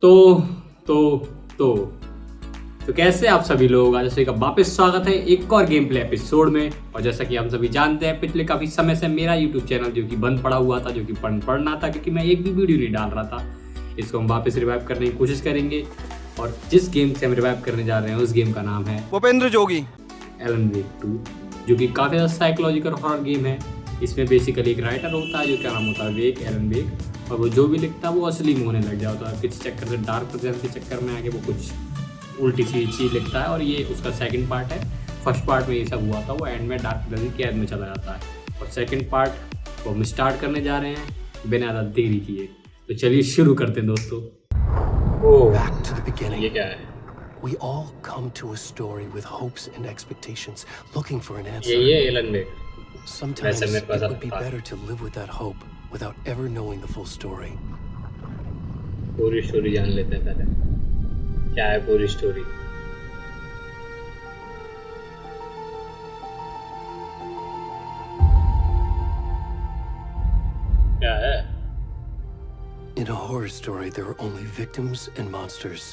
तो तो तो तो कैसे आप सभी लोग, आज सभी का वापस स्वागत है एक और गेम प्ले एपिसोड में। और जैसा कि हम सभी जानते हैं, पिछले काफ़ी समय से मेरा यूट्यूब चैनल जो कि बंद पड़ा हुआ था, जो कि पढ़ना था क्योंकि मैं एक भी वीडियो नहीं डाल रहा था, इसको हम वापस रिवाइव करने की कोशिश करेंगे। और जिस गेम से हम रिवाइव करने जा रहे हैं उस गेम का नाम है भूपेंद्र जोगी एलन वेक 2, जो कि काफ़ी ज़्यादा साइकोलॉजिकल हॉरर गेम है। इसमें बेसिकली एक राइटर होता है जो क्या नाम होता है वेक, एलन वेक, और वो जो भी लिखता है वो असली में होने लग जाता है। किसी चक्कर से डार्क प्रेजेंस के चक्कर में आके वो कुछ उल्टी सी चीज़ लिखता है। और ये उसका सेकंड पार्ट है। फर्स्ट पार्ट में ये सब हुआ था, वो एंड में डार्क प्रेजेंस की कैद में चला जाता है। और सेकंड पार्ट को हम स्टार्ट करने जा रहे हैं बिना ज़्यादा देरी किए। तो चलिए शुरू करते हैं दोस्तों। Back to the beginning. ये क्या है? We all come to a story with hopes and expectations, looking for an answer. ये एलन वेक। Sometimes वैसे मेरे it पास would be आता है। better to live with that hope without ever knowing the full story. पूरी story जान लेते हैं पहले, क्या है पूरी स्टोरी। क्या है? In a horror story, there are only victims and monsters.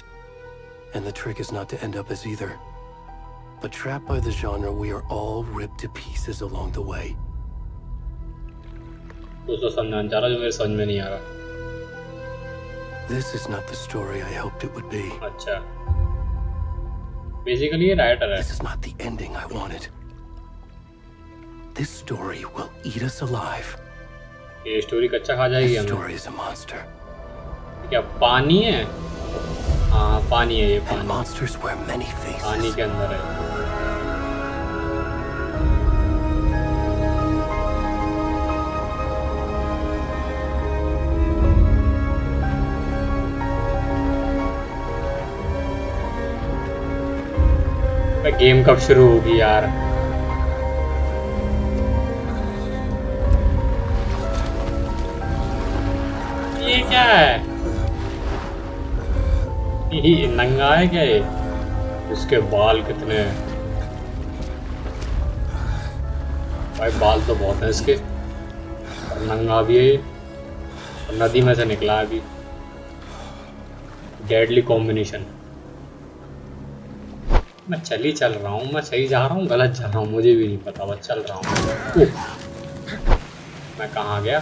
And the trick is not to end up as either. But trapped by the genre, we are all ripped to pieces along the way. कुछ तो समझाना चाह रहा जो मेरे समझ में नहीं आ रहा। This is not the story I hoped it would be. अच्छा, बेसिकली ये राइटर है। This is not the ending I wanted. This story will eat us alive. ये स्टोरी कच्चा खा जाएगी This हमें। story is a monster. क्या पानी है? हाँ पानी है, ये And पानी monsters wear many पानी faces. के अंदर है। गेम कब शुरू होगी यार? ये क्या है? ये नंगा है क्या ये? इसके बाल कितने हैं भाई? बाल तो बहुत हैं इसके, और नंगा भी है ये, और नदी में से निकला है अभी। Deadly combination. मैं चल रहा हूँ, मैं सही जा रहा हूँ गलत जा रहा हूँ मुझे भी नहीं पता, बस चल रहा हूँ। मैं कहाँ गया?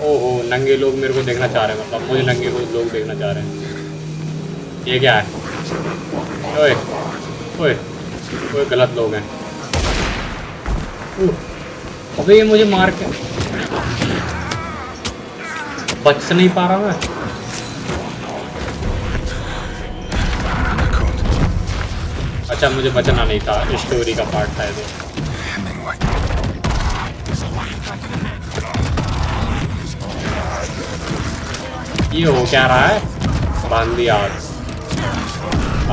ओहो, नंगे लोग मेरे को देखना चाह रहे हैं, मतलब मुझे नंगे लोग देखना चाह रहे हैं। ये क्या है? ओए ओए ओए, गलत लोग हैं। अबे ये मुझे मार के बच नहीं पा रहा मैं। अच्छा, मुझे बचना नहीं था, स्टोरी का पार्ट था ये। ये हो क्या रहा है? बांध दिया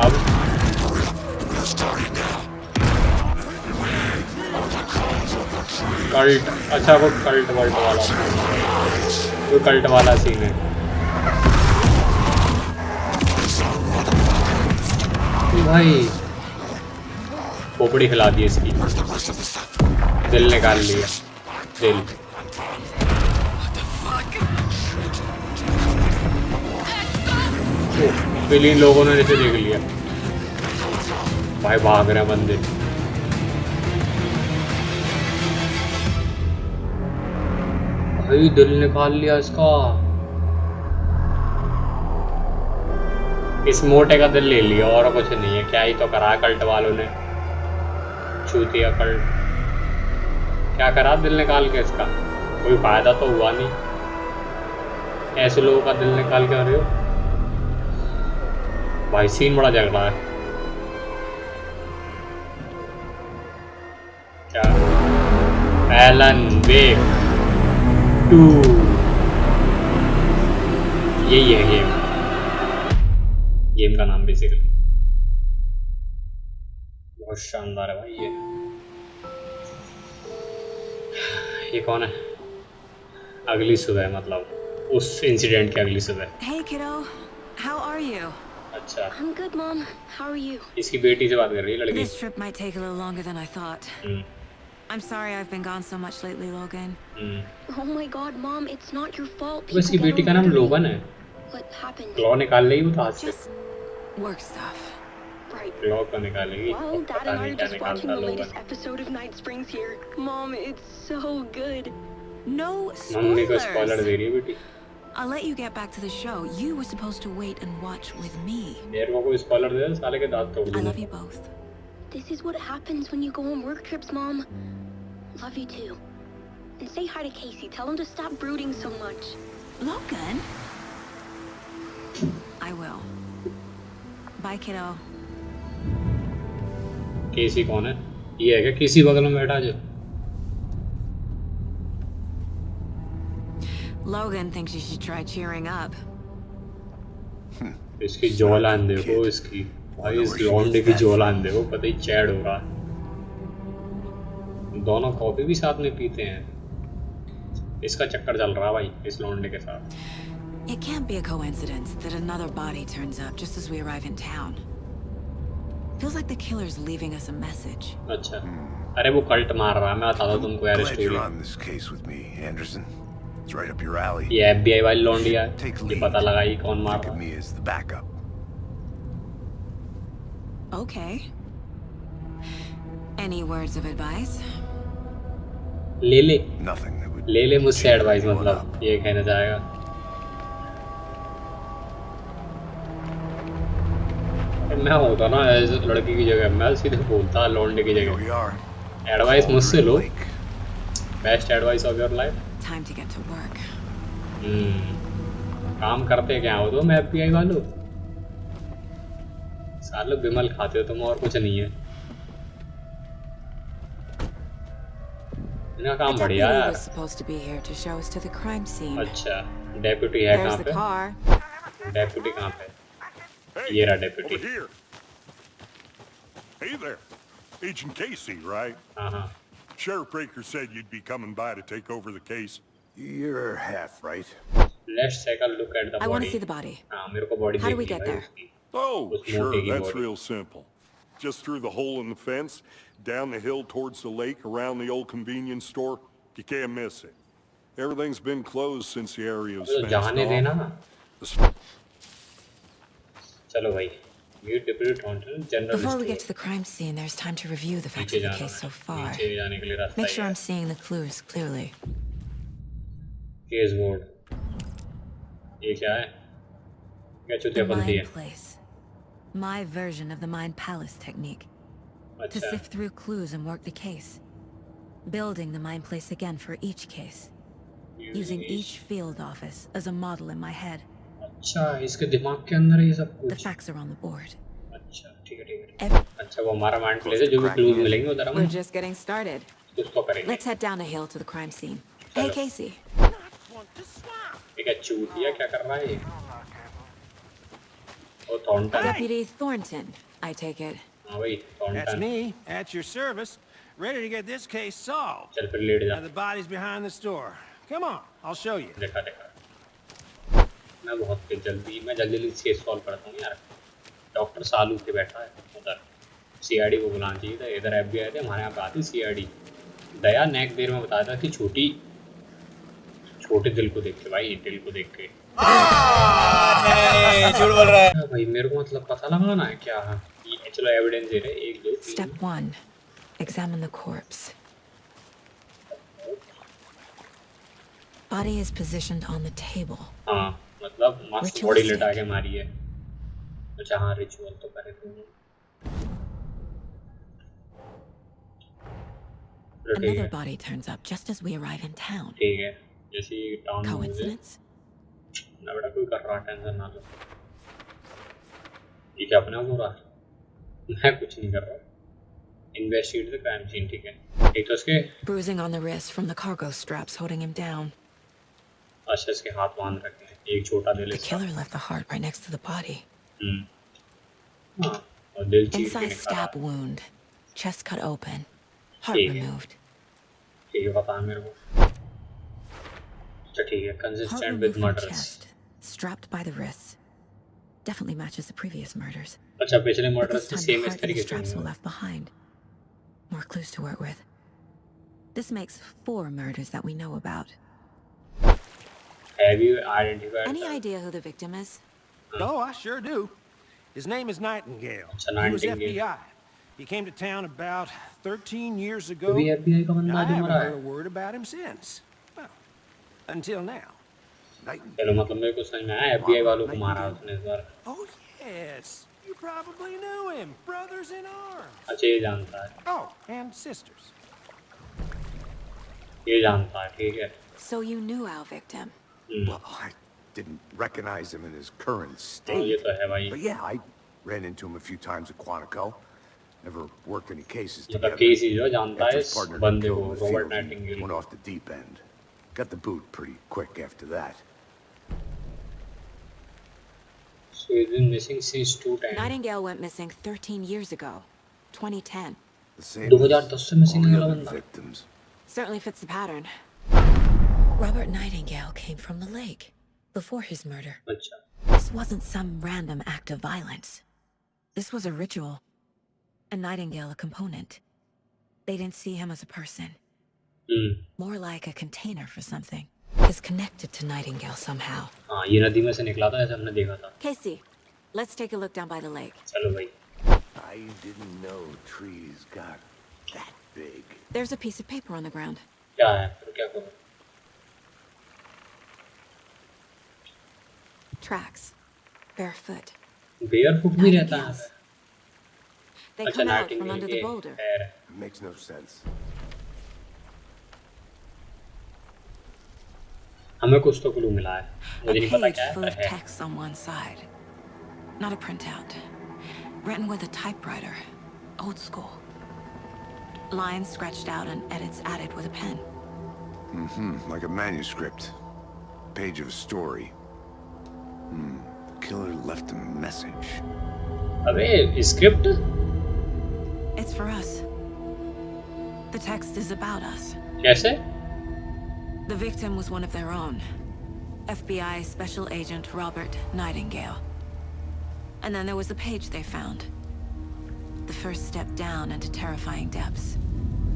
अब। कल्ट, अच्छा वो कल्ट वर्ल्ट वाला, वो कल्ट वाला सीन है भाई। खोपड़ी खिला दी इसकी, दिल निकाल लिया, दिल। फिर इन लोगों ने इसे देख लिया भाई, भाग रहे हैं बंदे। भाई दिल निकाल लिया इसका, इस मोटे का दिल ले लिया और कुछ नहीं है। क्या ही तो करा कल्ट वालों ने, चूतिया कल्ट। क्या करा दिल निकाल के इसका? कोई फायदा तो हुआ नहीं। ऐसे लोगों का दिल निकाल के आ रहे हो भाई। सीन बड़ा जग रहा है। क्या? एलन वेक 2, यही है गेम का नाम बेसिकली। बहुत शानदार है भाई ये कौन है? अगली सुबह, मतलब उस इंसिडेंट की अगली सुबह। Hey kiddo, how are you? अच्छा, I'm good, Mom. How are you? इसकी बेटी से बात कर रही है लड़की। This trip might take a little longer than I thought. I'm sorry I've been gone so much lately, Logan. Oh my God, Mom, it's not your fault. तो इसकी People बेटी get का all नाम worried. लोगन है। What happened? Claw निकाल लेगी वो तो हाथ से। Just work stuff. Right. Claw को निकालेगी। Well, Dad पता and I नहीं are क्या just watching निकालता the लोगन। latest episode of Night Springs here. Mom, it's so good. No mummy को स्पॉइलर spoilers. दे रही है बेटी। I'll let you get back to the show. You were supposed to wait and watch with me. मेरे को कोई spoiler दे दे साले के दांत तोड़ I दूंगा। love you both. This is what happens when you go on work trips, Mom. Love you too. And say hi to Casey. Tell him to stop brooding so much. Logan? I will. Bye, kiddo. केसी कौन है? ये है क्या किसी बगल में बैठा जो? Logan thinks you should try cheering up. इसकी जौलान देखो इसकी। भाई इस लौंडे की जौलान देखो, पता ही चैड हो रहा। दोनों कॉफी भी साथ में पीते हैं। इसका चक्कर चल रहा भाई इस लौंडे के साथ। It can't be a coincidence that another body turns up just as we arrive in town. Feels like the killer's leaving us a message. अच्छा, अरे वो कल्ट मार रहा है, मैं बताता हूँ तुमको यार Glad you're story. on this case with me, Anderson. It's right up your alley. ये FBI वाली लौंडी है, Take ये lead. पता लगाई कौन मार Think रहा of है। me as the backup. Okay. Any words of advice? ले ले Nothing that would ले ले मुझसे cheer एडवाइस, anyone मतलब up. ये कहना चाहेगा। मैं होता ना इस लड़की की जगह, मैं सीधे बोलता लौंडे की Here we जगह। are. एडवाइस मुझसे लो, Lake. Best advice of your life. Time to get to work. काम करते क्या हो तुम FBI वालों? सालों बिमल खाते हो तुम, और कुछ नहीं है। इनका काम The बढ़िया deputy है। was supposed to be here to show us to the crime scene. अच्छा, डेप्यूटी है There's कहाँ the पे? car. डेप्यूटी कहाँ पे? Hey, ये रहा over deputy. here. Hey there. Agent Casey, right? हाँ हाँ। Sheriff Breaker said you'd be coming by to take over the case. You're half right. Let's take a look at the I want body. to see the body. हाँ, मेरे को body How do we देखनी get है there? उसकी। Oh, Just sure, monkey that's body. real simple. Just through the hole in the fence, down the hill towards the lake, around the old convenience store. You can't miss it. Everything's been closed since the area was तो fenced जाने off. देना। The चलो भाई, Meet Deputy Thornton, General Before we Store। get to the crime scene, there's time to review the facts नीचे of the जाना case so है, far. नीचे जाने के लिए रास्ता Make ही sure है। I'm seeing the clues clearly. Case board, ये क्या है? क्या The चुतियापंती है? Mind Place. My version of the Mind Palace technique. To अच्छा, sift through clues and work the case. Building the Mind Place again for each case. Using each field office as a model in my head. अच्छा, इसके दिमाग के अंदर है ये सब The कुछ। facts are on the board. अच्छा, ठीक है ठीक है। Ev- अच्छा, वो हमारा माइंड प्लेस है, जो भी क्लूज मिलेंगे उधर हम We're just getting started. उसको करेंगे। Let's head down the hill to the crime scene. Hey, Hello. Casey. ठीक है, चूतिया क्या कर रहा है ये? वो Thornton. Deputy Thornton, I take it. हाँ भाई, That's Thornton. me, at your service, ready to get this case solved. चल फिर लेट जा। Now the body's behind the store. Come on, I'll show you. देखा देखा। मैं बहुत मैं जल्दी केस सॉल्व करता हूँ यार। डॉक्टर सालू के बैठा है उधर। CID को बुलाना चाहिए था, इधर FBI थे, हमारे यहाँ पे आती CID। दया नेक देर में बताया था कि छोटे दिल को देख के भाई, दिल को देख के। झूठ बोल रहा है। हाँ भाई, मेरे को मतलब पता लगाना है क्या है। ये चलो एविडेंस दे रहे, 1 2 3। Step 1. Examine the corpse. Body is positioned on the table. हाँ, मतलब मस्त Ritualistic. बॉडी लेटा के मारी है। अच्छा हाँ, रिचुअल तो करे तुमने। चलो ठीक Another है, body turns up just as we arrive in town. ठीक है। जैसे ही टाउन में मुझे Coincidence? ना बेटा कोई कर रहा, टेंशन ना लो। ये क्या अपने आप हो रहा है? मैं कुछ नहीं कर रहा। इन्वेस्टिगेट द क्राइम सीन, ठीक है। एक तो उसके Bruising on the wrist from the cargo straps holding him down. अच्छा इसके हाथ बांध रखे हैं, एक छोटा दिल The इसका। killer left the heart right next to the body. हाँ, और दिल चीर के Inside निकाला। stab wound. Chest cut open. Heart ठीक है। removed. ठीक है, पता है मेरे को। अच्छा ठीक है, Heart consistent removed with from murders. chest. Strapped by the wrists. Definitely matches the previous murders. अच्छा, पिछले But मर्डर्स this में time सेम the इस heart and the तरीके से straps were हुए। left behind. More clues to work with. This makes 4 murders that we know about. Have you identified Any the idea who the victim is? Oh, I sure do. His name is Nightingale. It's a He was Nightingale. FBI. He came to town about 13 years ago. तो भी FBI का I बंदा जो haven't मरा heard है? a word about him since. Well, until now. चलो मतलब मेरे को समझ में आया FBI वालों को मारा उसने इस बार. Oh, yes. You probably knew him. Brothers in arms. अच्छा ये जानता है. Oh, and sisters. ये जानता है ठीक है. So you knew our victim. Well, I didn't recognize him in his current हाँ ये state. तो है भाई. But yeah, I ran into him a few times at Quantico. Never worked any cases मतलब together. केस ही जो जानता है After इस his partner got बंदे killed को in the Robert field, he Nightingale. went off the deep end. Got the boot pretty quick after that. So he's been missing since 2010. Nightingale went missing 13 years ago, 2010. The same 2010 as से missing all the वाला other बंदा. victims. Certainly fits the pattern. Robert Nightingale came from the lake before his murder. अच्छा. This wasn't some random act of violence. This was a ritual. And Nightingale a component. They didn't see him as a person. More like a container for something. Is connected to Nightingale somehow. हाँ ये नदी में से निकला था ऐसा हमने देखा था. Casey, let's take a look down by the lake. चलो भाई. I didn't know trees got that big. There's a piece of paper on the ground. क्या है फिर क्या करूँ? Tracks. Barefoot. Barefoot भी रहता है. They अच्छा come out from under the Nightingale boulder. है. It makes no sense. हमें कुछ तो क्लू मिला है. A मुझे नहीं पता page क्या full है of पर है. text on one side. Not a printout. Written with a typewriter. Old school. Lines scratched out and edits added with a pen. Like a manuscript. Page of a story. The killer left a message. अबे script? It's for us. The text is about us. कैसे? The victim was one of their own. FBI Special Agent Robert Nightingale. And then there was the page they found. The first step down into terrifying depths.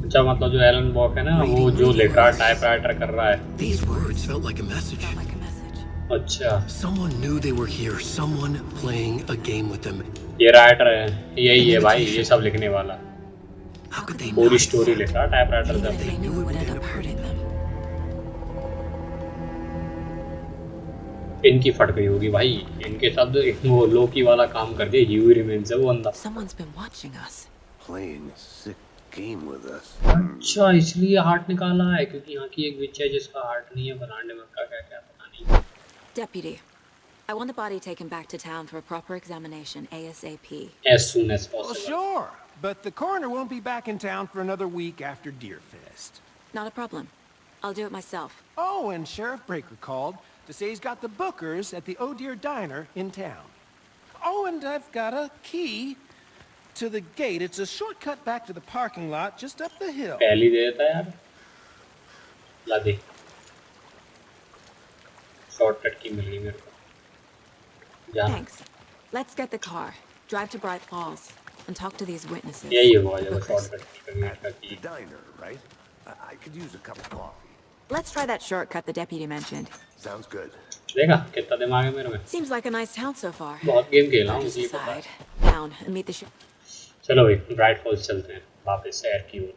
अच्छा मतलब जो Elon walk है ना वो जो लिख रहा है टाइपराइटर कर रहा है. These words felt like a message. Felt like a message. अच्छा Someone knew they were here. Someone playing a game with them. ये राइटर है. यही है भाई ये सब लिखने वाला. How could they पूरी not? स्टोरी लिख रहा है टाइपराइटर Even if से. they knew it would end up hurting them. इनकी फट गई होगी भाई. इनके साथ वो लोकी वाला काम कर दिया. यू रिमेन्स है वो बंदा. Someone's been watching us. Playing a sick game with us. अच्छा इसलिए हार्ट निकाला है क्योंकि यहाँ की एक विच है जिसका हार्ट नहीं है. बनाने में का क्या क्या पता नहीं. Deputy, I want the body taken back to town for a proper examination ASAP. As soon as Well, possible. sure. But the coroner won't be back in town for another week after Deerfest. Not a problem. I'll do it myself. Oh, and Sheriff Breaker called to say he's got the bookers at the Oh Dear Diner in town. Oh, and I've got a key to the gate. It's a shortcut back to the parking lot just up the hill. पहली दे देता है यार. ला दे. Shortcut की मिल गई मेरे को. जा. Thanks. Let's get the car. Drive to Bright Falls and talk to these witnesses. यही हुआ The जब bookers. शॉर्टकट की करनी At the की. diner, right? I could use a cup of coffee. Let's try that shortcut the deputy mentioned. Sounds good. देखा कितना दिमाग है मेरे में. Seems like a nice town so far. बहुत गेम खेला हूँ Just मुझे पता है. aside, down and meet the चलो भाई ब्राइट फॉल्स चलते हैं वापस शहर की ओर.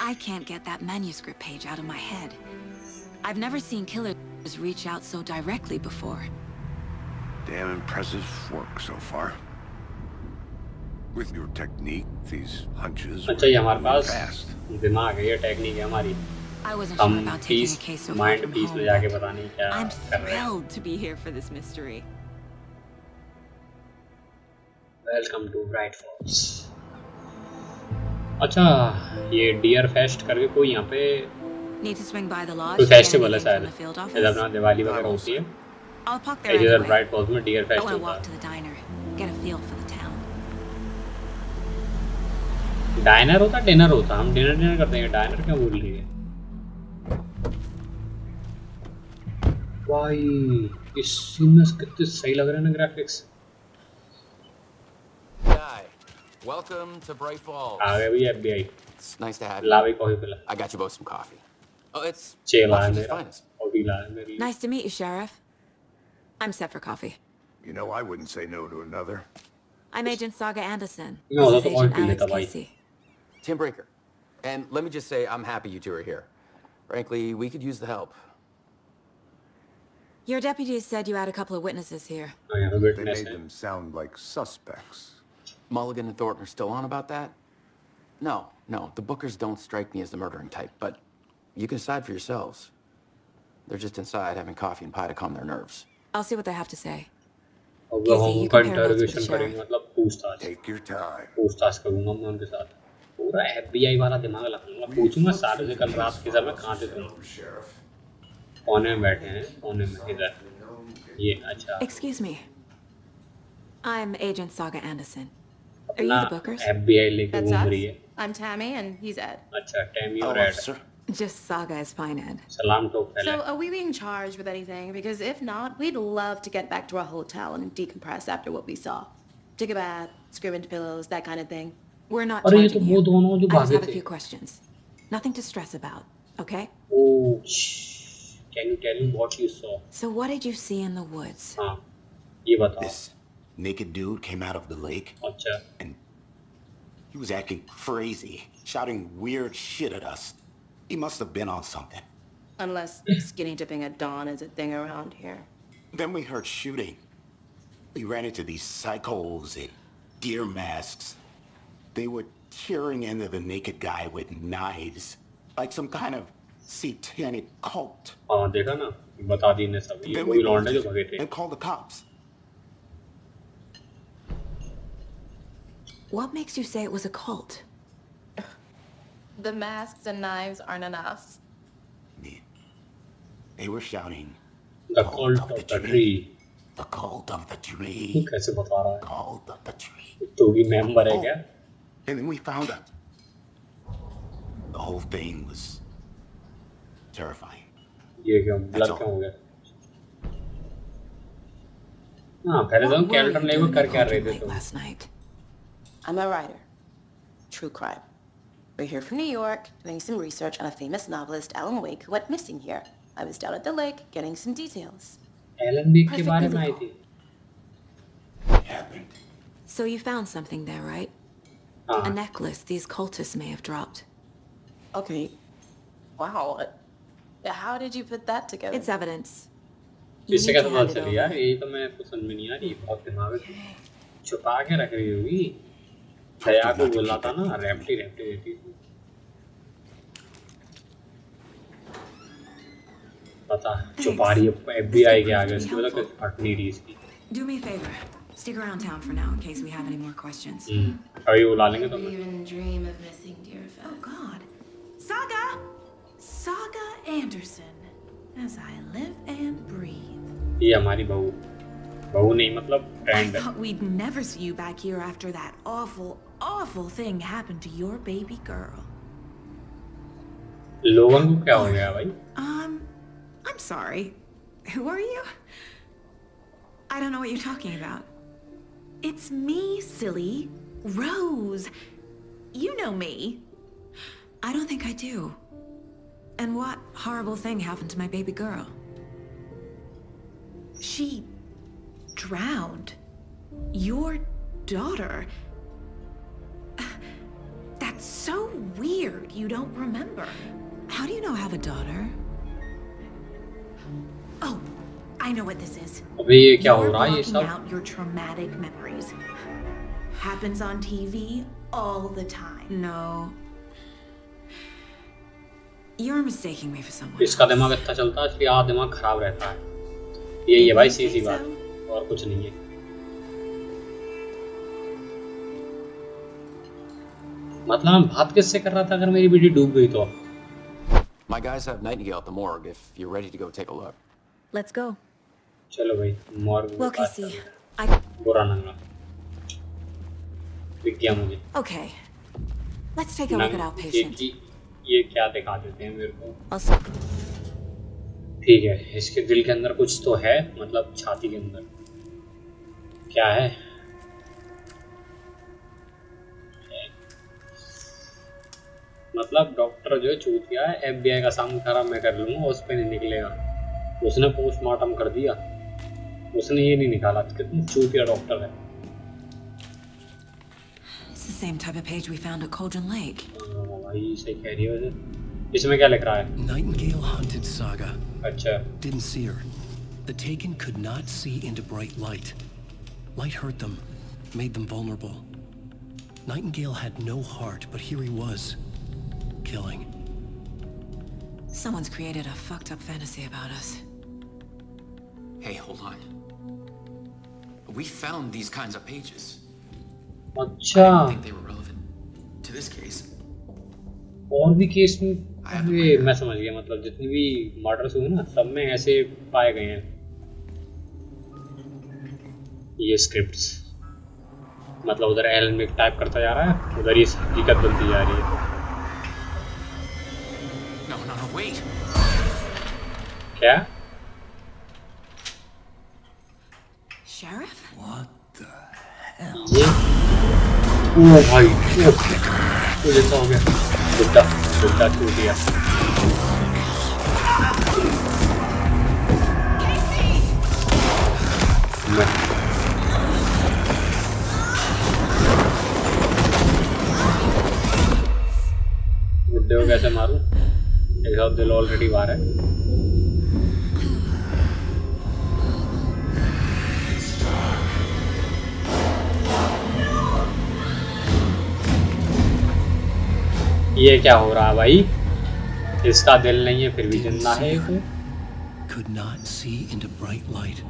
I can't get that manuscript page out of my head. I've never seen killers reach out so directly before. Damn impressive work so far. With your technique, these hunches अच्छा ये हमारे were pass fast. दिमाग है. ये technique है हमारी. I wasn't हम sure about taking peace a case so far mind from peace home, में जाके but पता नहीं क्या I'm कर रहे हैं. thrilled to be here for this mystery. Welcome to Bright Falls. अच्छा ये डियर फेस्ट करके कोई यहाँ पे Need to swing by the lodge. कोई to get फेस्टिवल है anything शायद. from the field जैसे office. अपना दिवाली वगैरह होती है. I'll park there इधर anyway. ब्राइट फॉल्स में deer I fest want to होता walk to है. the diner, get a feel for the town. Dinar होता डिनर होता. हम डिनर करते हैं. डाइनर क्यों बोल रही है भाई. इस सीन में कितने सही लग रहे हैं ना graphics. Guy, welcome to Bright Falls. आ गए भैया FBI. It's nice to have you. ला भाई कॉफी पिला. I got you both some coffee. Oh, it's Chill, Washington's man. finest. पीला है मेरे लिए। Nice to meet you, Sheriff. I'm set for coffee. You know, I wouldn't say no to another. I'm Agent Saga Anderson. मैं होता This तो is और Agent P Alex लेता भाई। Casey. Tim Breaker. And let me just say, I'm happy you two are here. Frankly, we could use the help. Your deputies said you had a couple of witnesses here. हाँ यहाँ पे They witness made है। them sound like suspects. Mulligan and Thornton are still on about that? No, the Bookers don't strike me as the murdering type, but you can decide for yourselves. They're just inside having coffee and pie to calm their nerves. I'll see what they have to say. और Casey, हम you उनका compare notes with the interrogation करेंगे sheriff. मतलब पूछताछ Take your time. पूछताछ करूंगा मैं उनके साथ। पूरा FBI वाला दिमाग लगाऊंगा, पूछूंगा सारे से कल रात के समय कहाँ थे तुम? कोने में बैठे हैं, कोने में इधर। ये अच्छा। Excuse me. I'm Agent Saga Anderson. Are you अपना the Bookers? FBI लेके That's घूम us. रही है। I'm Tammy, and he's Ed. अच्छा, टैमी और Oh, Ed. officer. Just Saga is fine, Ed. सलाम ठोक पहले। So, are we being charged with anything? Because if not, we'd love to get back to our hotel and decompress after what we saw. Take a bath, scream into pillows, that kind of thing. We're not अरे ये तो charging वो you. दोनों जो I just भागे have a थे। few questions. Nothing to stress about, okay? Oh, can you tell me what you saw? So what did you see in the woods? हाँ, ये बताओ। This naked dude came out of the lake अच्छा, and he was acting crazy, shouting weird shit at us. He must have been on something. Unless skinny dipping at dawn is a thing around here. Then we heard shooting. We ran into these psychos in deer masks. They were tearing into the naked guy with knives, like some kind of satanic cult. हाँ देखा ना, बता दी ने सब। ये Then वही we लौंडे जो bolted भागे थे। and called the cops. What makes you say it was a cult? The masks and knives aren't enough. They were shouting, The cult of the tree। the cult of the tree, कैसे बता रहा है? cult of the tree. तू भी member है क्या? And then we found out. The whole thing was terrifying. ये क्यों ब्लर क्यों हो गया? हाँ, पहले तो हम What were कैल्टन you level doing कर at क्या रहे Golden थे Lake तुम? last night? I'm a writer. True crime. We're here from New York, doing some research on a famous novelist, Alan Wake, who went missing here. I was down at the lake, getting some details. Alan Beck के बारे में आई Perfectly थी। It happened. So you found something there, right? A हाँ, necklace these cultists may have dropped. Okay. Wow. How did you put that together? It's evidence. You इससे need कैसे to पता hand it चली यार? over. यही तो मैं तो समझ में नहीं आ रही। बहुत दिमाग है। छुपा के रख रही होगी। दया को बोला था ना, रेप्टी रेप्टी रहती थी। पता छुपा रही है FBI के आगे। इसकी वजह से फट नहीं रही इसकी। Do me a favor. Stick around town for now in case we have any more questions. अभी बुला लेंगे तो। Even dream of missing dear Oh, God. Saga! Saga Anderson. As I live and breathe. ये हमारी बहू, बहू नहीं मतलब I फ्रेंड है। thought we'd never see you back here after that awful, awful thing happened to your baby girl. लोगों को क्या हो गया भाई? I'm sorry. Who are you? I don't know what you're talking about. It's me, silly. Rose. You know me. I don't think I do. And what horrible thing happened to my baby girl? She drowned. Your daughter. That's so weird you don't remember. How do you know I have a daughter? Oh, I know what this is. अबे ये क्या हो You're रहा है ये blocking सब? out your traumatic memories. Happens on TV all the time. No. You're mistaking me for someone इसका else. दिमाग अच्छा चलता है इसलिए आधा दिमाग खराब रहता है। यही है भाई सीधी बात और कुछ नहीं है। मतलब मैं बात किससे कर रहा था अगर मेरी वीडियो डूब गई तो? My guys have Nightingale at the morgue if you're ready to go take a look. Let's go. चलो भाई मॉर्ग में Well, बात Casey, करते हैं। I... बुरा नंगा दिख गया मुझे। Okay. Let's take a look at our patient. ये क्या दिखा देते हैं मेरे को? I'll... ठीक है, इसके दिल के अंदर कुछ तो है, मतलब छाती के अंदर क्या है? मतलब डॉक्टर जो है चूतिया है, FBI का सामने खराब मैं कर लूंगा, उस पे नहीं निकलेगा। उसने पोस्टमार्टम कर दिया, उसने ये नहीं निकाला कितनी चूतिया डॉक्टर है। It's the same type of page we found at Cauldron Lake. भाई सही कह रही है वैसे। इसमें क्या लिख रहा है? Nightingale hunted Saga. अच्छा। Didn't see her. The Taken could not see into bright light. Light hurt them, made them vulnerable. Nightingale had no heart, but here he was, killing. Someone's created a fucked up fantasy about us. Hey, hold on. We found these kinds of pages. I अच्छा। didn't think they were relevant to this case. और भी case में ये मैं समझ गया, मतलब जितनी भी मर्डर्स हुए ना सब में ऐसे पाए गए हैं ये स्क्रिप्ट्स। मतलब उधर एलन में टाइप करता जा रहा है, उधर ये हकीकत बनती जा रही है। No, wait. क्या? Sheriff? What the hell? ये ओ भाई तो जैसा हो गया बुड्ढा बुड्ढा छूट गया। बुड्ढे को कैसे मारूं? एक दिल ऑलरेडी बाहर है। ये क्या हो रहा है भाई? इसका दिल नहीं है फिर भी जिंदा है ये। Could not see into bright light.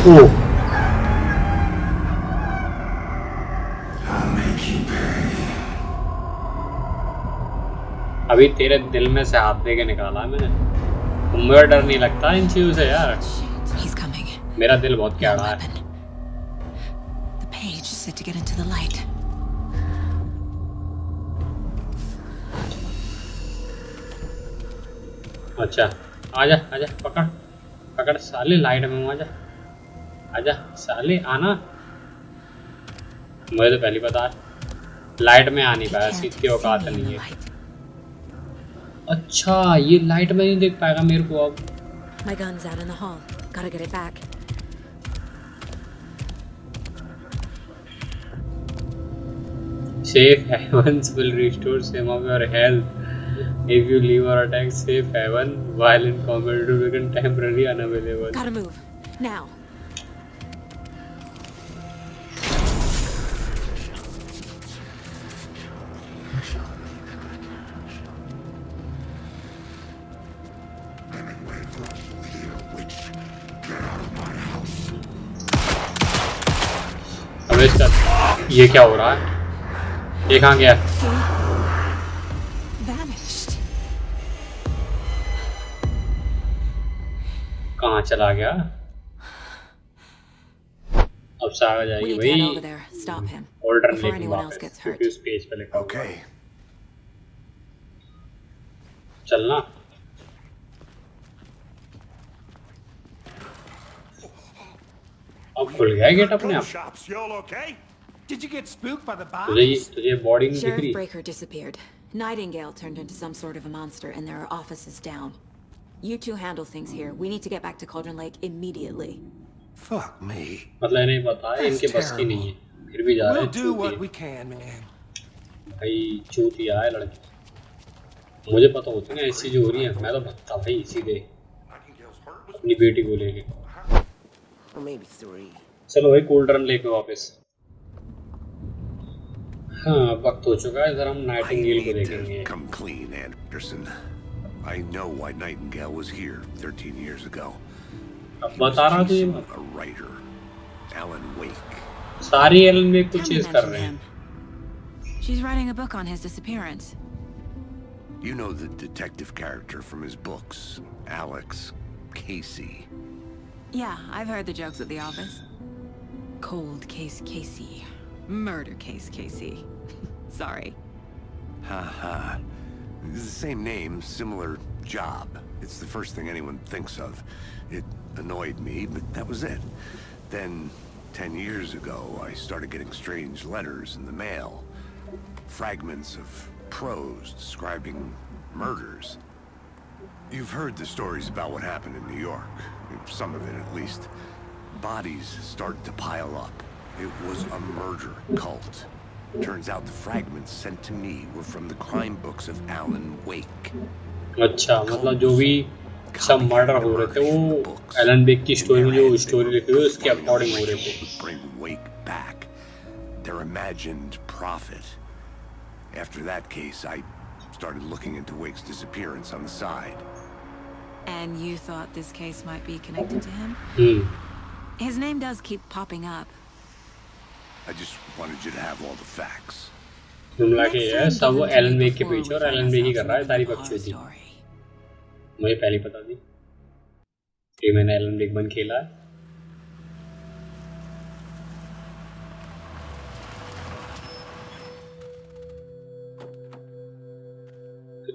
ओ अभी तेरे दिल में से हाथ दे के निकाला है मैंने। मुझे डर नहीं लगता इन चीजों से यार। मेरा दिल बहुत क्या रहा है। The page said to get into the light. अच्छा आजा आजा पकड़ पकड़ साले लाइट में हूँ, आजा आजा साले आना। मुझे तो पहले पता है लाइट में आ नहीं पाया, सीधी औकात नहीं है। अच्छा ये लाइट में नहीं देख पाएगा मेरे को अब। My gun's out in the hall. Gotta get it back. Safe havens will restore some of your health. If you leave or attack safe haven while in combat, it will become temporarily unavailable. Gotta move now. अब इसका ये क्या हो रहा है? ये कहाँ गया? कहाँ चला गया? अब सागा जाएगी भाई। ऑल्टरनेट लेकिन वापस क्योंकि उस पेज पे लिखा हुआ है। चलना। अब खुल गया गेट अपने आप। Did you get spooked by the box? तुझे बॉडी नहीं दिख रही? Sheriff Breaker disappeared. Nightingale turned into some sort of a monster, and there are offices down. You two handle things here. We need to get back to Cauldron Lake immediately. Fuck me. मतलब नहीं पता है इनके बस की नहीं है, फिर भी जा रहे हैं। We'll do what we can, man. भाई चूतिया है लड़की। मुझे पता होती ना ऐसी जो हो रही है, मैं तो भगता भाई सीधे अपनी बेटी को लेके। चलो भाई कोल्डरन लेक में वापस। हाँ वक्त हो चुका है, इधर हम नाइटिंगेल को देखेंगे। Come clean, Anderson. I know why Nightingale was here 13 years ago. अब बता रहा तुझे मैं। A writer, Alan Wake. सारी एलन वेक को चेस कर रहे हैं। She's writing a book on his disappearance. You know the detective character from his books, Alex Casey. Yeah, I've heard the jokes at the office. Cold case Casey. Murder case Casey. Sorry. Ha ha. It's the same name, similar job. It's the first thing anyone thinks of. It annoyed me, but that was it. Then 10 years ago, I started getting strange letters in the mail. Fragments of prose describing murders. You've heard the stories about what happened in New York. Some of it, at least. Bodies started to pile up. It was a murder cult. Turns out the fragments sent to me were from the crime books of Alan Wake. अच्छा, मतलब जो भी सब murder हो रहे थे वो Elon bake की स्टोरी में जो स्टोरी लिखी हुई उसके अकॉर्डिंग हो रहे थे. Bring Wake back. Their imagined prophet. After that case, I started looking into Wake's disappearance on the side. And you thought this case might be connected to him? His name does keep popping up. I just wanted you to have all the facts. जुमला के है सब वो Elon Beck के पीछे और Elon bake ही कर रहा है सारी बकचोदी. मुझे पहले पता थी कि मैंने एलन बेक बन खेला है.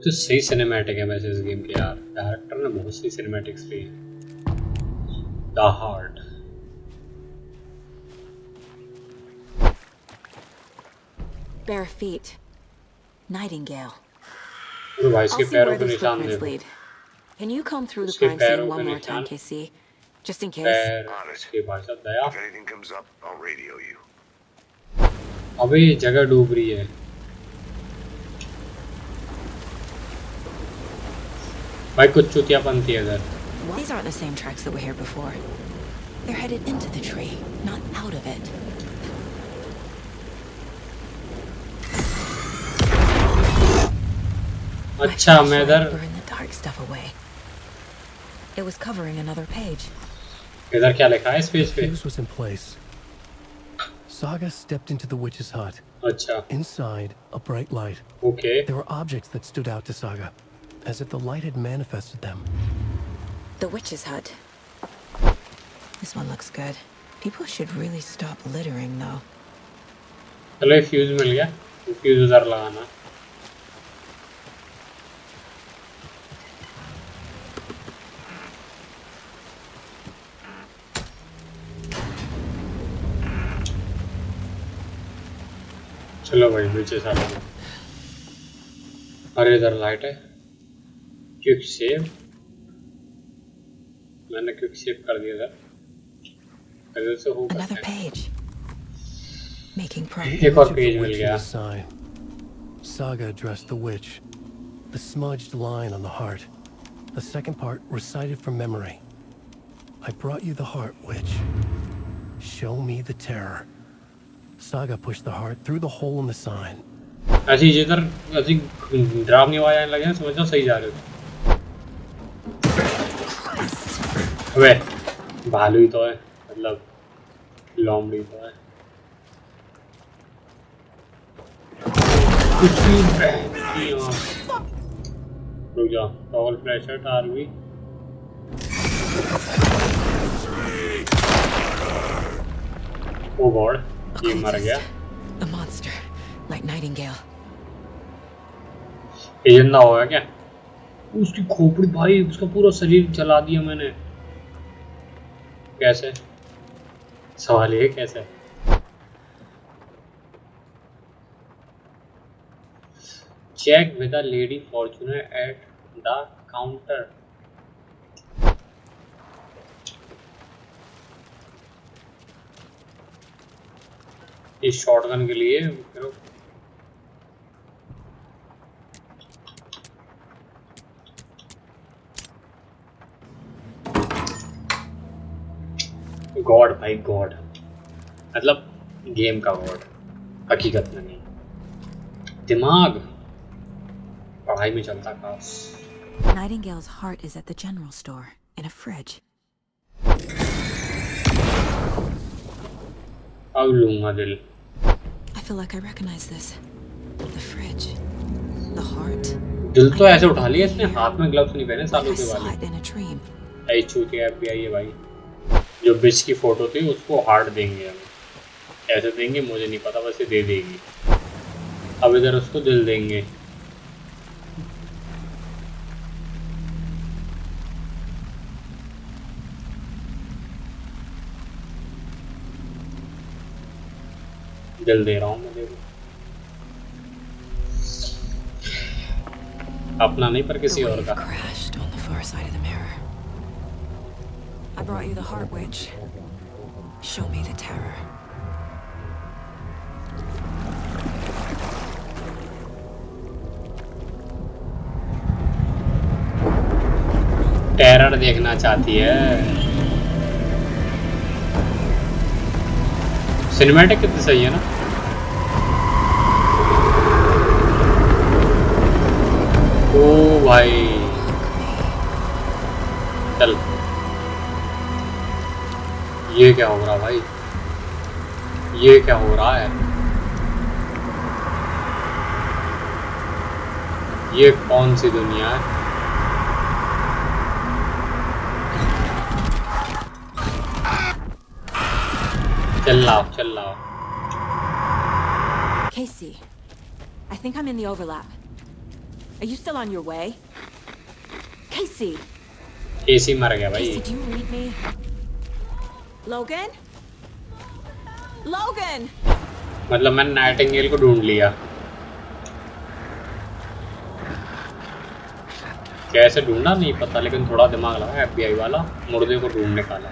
तो सही सिनेमैटिक है वैसे इस गेम के यार. डायरेक्टर ने बहुत सी सिनेमैटिक्स ली है. The heart. Bare feet. Nightingale. और भाई इसके I'll see पैरों where के these निशान footprints देखो. lead. Can you comb through the उसके crime scene पैरों one के more time, निशान. KC? Just in case. पैर इसके भाई साहब दया. If anything comes up, I'll radio you. अबे ये जगह डूब रही है. भाई कुछ चुतियापन थी अगर. These aren't the same tracks that were here before. They're headed into the tree, not out of it. अच्छा मैं इधर Burn the dark stuff away. It was covering another page. इधर क्या लिखा है इस पेज पे? Fuse was in place. Saga stepped into the witch's hut. अच्छा. Inside, a bright light. Okay. There were objects that stood out to Saga, as if the light had manifested them. The witch's hut. This one looks good. People should really stop littering, though. चलो ये fuse मिल गया. Fuse उधर लगाना. चलो भाई नीचे साला. अरे इधर लाइट है. Quick save. मैंने क्विक सेव कर दिया था. इधर से हो Another page. Making progress. एक और The पेज मिल witch गया. in the sign. Saga addressed the witch. The smudged line on the heart. The second part recited from memory. I brought you the heart, witch. Show me the terror. Saga pushed the heart through the hole in the sign. ऐसी जिधर ऐसी डरावनी आवाज आने लगे समझो सही जा रहे हो. अबे भालू ही तो है मतलब लोमड़ी तो है. कुछ भी रुक जा. Toggle flasher RV. Oh God ये मर गया. A monster, like Nightingale. ये जिंदा हो गया क्या? उसकी खोपड़ी भाई उसका पूरा शरीर जला दिया मैंने. कैसे? सवाल ये कैसे? Check with the lady Fortuna at the counter. इस शॉटगन के लिए गॉड भाई गॉड मतलब गेम का गॉड हकीकत में नहीं. दिमाग पढ़ाई में चलता खास. Nightingale's heart is at the general store, in a fridge. अब लूंगा दिल. I feel like I recognize this. The fridge. The heart. दिल तो ऐसे उठा लिया इसने. हाथ में ग्लव्स नहीं पहने सालों I के saw वाले. it in a dream. ऐसी चूतिया FBI है भाई. जो बिच की फोटो थी उसको हार्ट देंगे हमें. कैसे देंगे मुझे नहीं पता वैसे दे देगी. अब इधर उसको दिल देंगे. जल दे रहा हूँ मैं, देखो अपना नहीं पर किसी और का। Crashed on the far side of the mirror. I brought you the heart witch. Show me the terror. Terror देखना चाहती है। सिनेमैटिक कितनी सही है ना। ओ भाई चल, ये क्या हो रहा भाई, ये क्या हो रहा है, ये कौन सी दुनिया है। चल लाओ। Casey, I think I'm in the overlap. Are you still on your way? Casey! केसी मर गया भाई। Casey, do you read me? Logan? Logan! मतलब मैंने नाइटिंगेल को ढूंढ लिया। कैसे ढूंढा नहीं पता, लेकिन थोड़ा दिमाग लगा FBI वाला, मुर्दे को ढूंढ निकाला।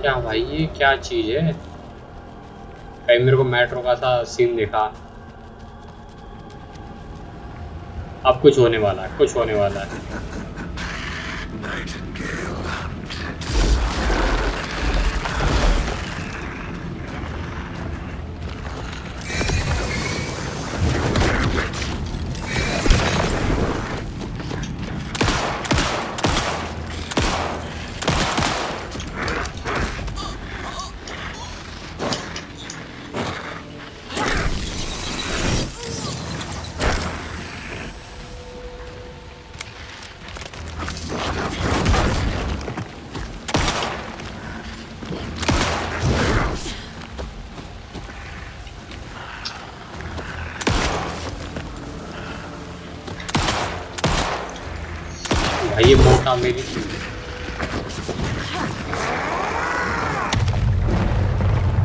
क्या भाई ये क्या चीज है, कहीं मेरे को मेट्रो का सा सीन देखा। अब कुछ होने वाला है, कुछ होने वाला है। भाई ये मोटा मेरी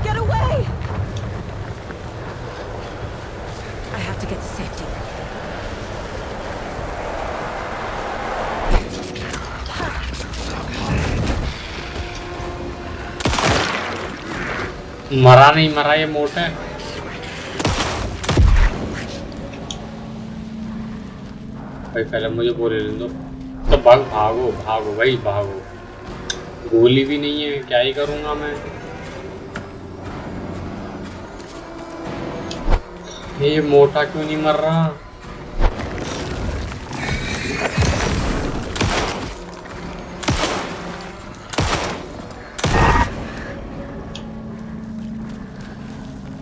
Get away! I have to get to safety. मरा नहीं मरा ये मोटा है। भाई पहले मुझे बोले लेने दो। तो भागो भाई भागो, गोली भी नहीं है, क्या ही करूंगा मैं। ये मोटा क्यों नहीं मर रहा।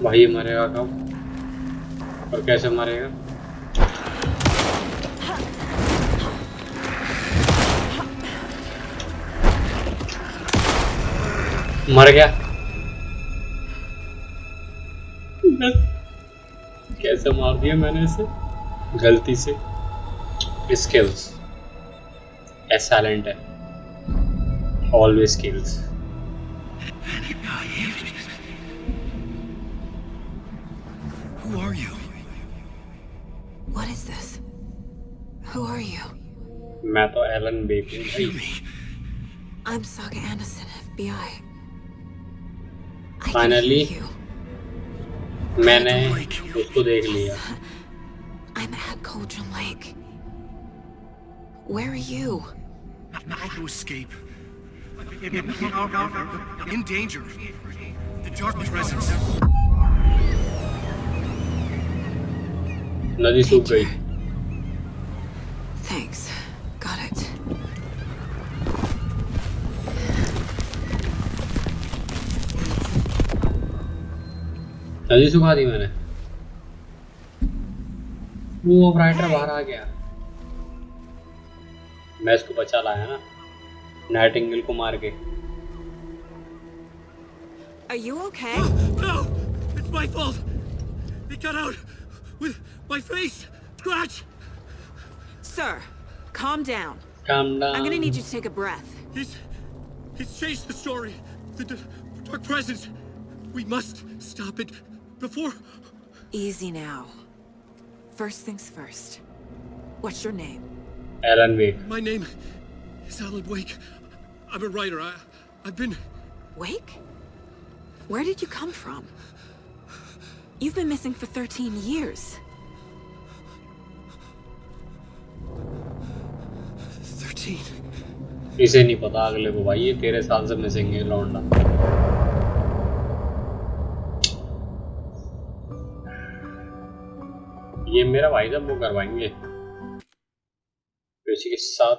भाई ये मरेगा कब और कैसे मरेगा। मर गया। कैसे मार दिया मैंने इसे गलती से। स्किल्स एक्सेलेंट है, always skills. Who are you? What is this? Who are you? मैं तो एलन बेक हूँ भाई। I'm Saga Anderson, FBI. Finally मैंने उसको देख लिया। I'm at Cauldron Lake. Where are you? How to escape? In danger. The dark presence. नदी सूख गई। Thanks. Got it. नदी सुखा दी मैंने। वो ऑपरेटर बाहर आ गया। मैं इसको बचा लाया ना नाइटिंगेल को मार के। Are you okay? No! It's my fault! It got out with my face! Scratch! Sir, calm down. Calm down. I'm gonna need you to take a breath. It's changed the story. The dark presence. We must stop it before... Easy now. First things first. What's your name? Alan Wake. My name is Alan Wake. I'm a writer. I've been... Wake? Where did you come from? You've been missing for 13 years. 13. इसे नहीं पता अगले को भाई ये 13 साल से missing है लौंडा। ये मेरा भाई साहब वो करवाएंगे। तो इसी के साथ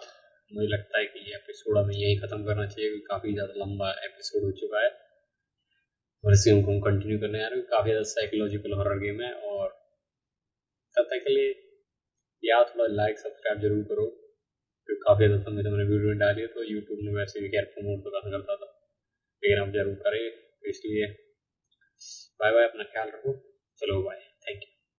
मुझे लगता है कि ये एपिसोड हमें यही खत्म करना चाहिए क्योंकि काफी ज्यादा लंबा एपिसोड हो चुका है और इसे हम कंटिन्यू करने आ रहे हैं। काफी ज्यादा साइकोलॉजिकल हॉरर गेम है और तब तक के लिए यार थोड़ा लाइक सब्सक्राइब जरूर करो क्योंकि काफी ज्यादा समय से मैंने वीडियो डाली है तो यूट्यूब ने वैसे भी खैर प्रमोट तो करता था लेकिन आप जरूर करें। तो इसलिए बाय बाय, अपना ख्याल रखो, चलो बाय।